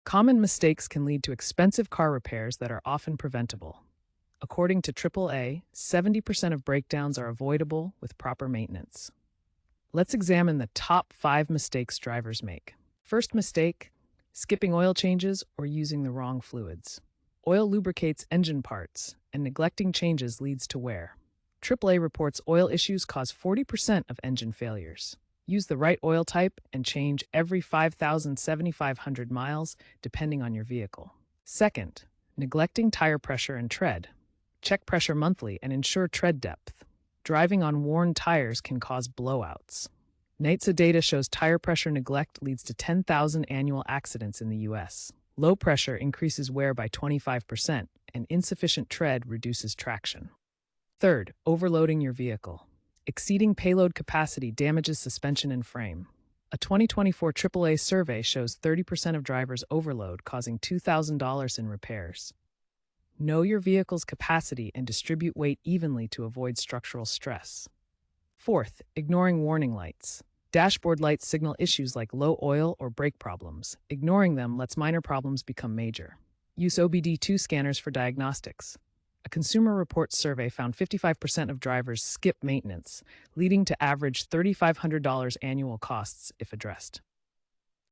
Common mistakes can lead to expensive car repairs that are often preventable. According to AAA, 70% of breakdowns are avoidable with proper maintenance. Let's examine the top 5 mistakes drivers make. First mistake, skipping oil changes or using the wrong fluids. Oil lubricates engine parts, and neglecting changes leads to wear. AAA reports oil issues cause 40% of engine failures. Use the right oil type and change every 5,000–7,500 miles, depending on your vehicle. Second, neglecting tire pressure and tread. Check pressure monthly and ensure tread depth. Driving on worn tires can cause blowouts. NHTSA data shows tire pressure neglect leads to 10,000 annual accidents in the U.S. Low pressure increases wear by 25%, and insufficient tread reduces traction. Third, overloading your vehicle. Exceeding payload capacity damages suspension and frame. A 2024 AAA survey shows 30% of drivers overload, causing $2,000 in repairs. Know your vehicle's capacity and distribute weight evenly to avoid structural stress. Fourth, ignoring warning lights. Dashboard lights signal issues like low oil or brake problems. Ignoring them lets minor problems become major. Use OBD2 scanners for diagnostics. A Consumer Reports survey found 55% of drivers skip maintenance, leading to average $3,500 annual costs if addressed.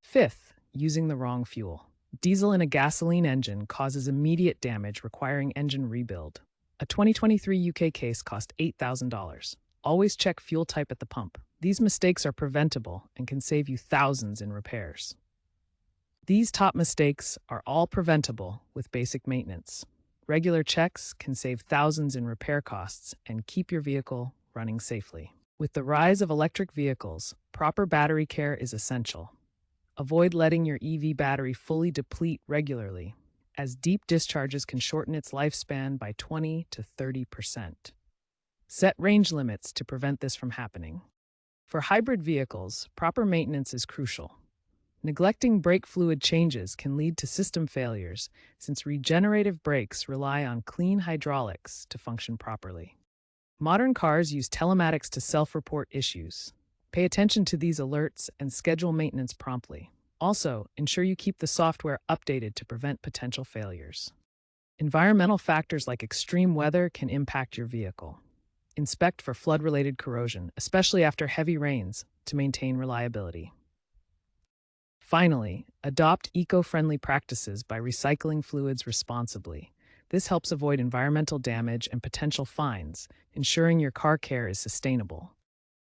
Fifth, using the wrong fuel. Diesel in a gasoline engine causes immediate damage requiring engine rebuild. A 2023 UK case cost $8,000. Always check fuel type at the pump. These mistakes are preventable and can save you thousands in repairs. These top mistakes are all preventable with basic maintenance. Regular checks can save thousands in repair costs and keep your vehicle running safely. With the rise of electric vehicles, proper battery care is essential. Avoid letting your EV battery fully deplete regularly, as deep discharges can shorten its lifespan by 20 to 30%. Set range limits to prevent this from happening. For hybrid vehicles, proper maintenance is crucial. Neglecting brake fluid changes can lead to system failures, since regenerative brakes rely on clean hydraulics to function properly. Modern cars use telematics to self-report issues. Pay attention to these alerts and schedule maintenance promptly. Also, ensure you keep the software updated to prevent potential failures. Environmental factors like extreme weather can impact your vehicle. Inspect for flood-related corrosion, especially after heavy rains, to maintain reliability. Finally, adopt eco-friendly practices by recycling fluids responsibly. This helps avoid environmental damage and potential fines, ensuring your car care is sustainable.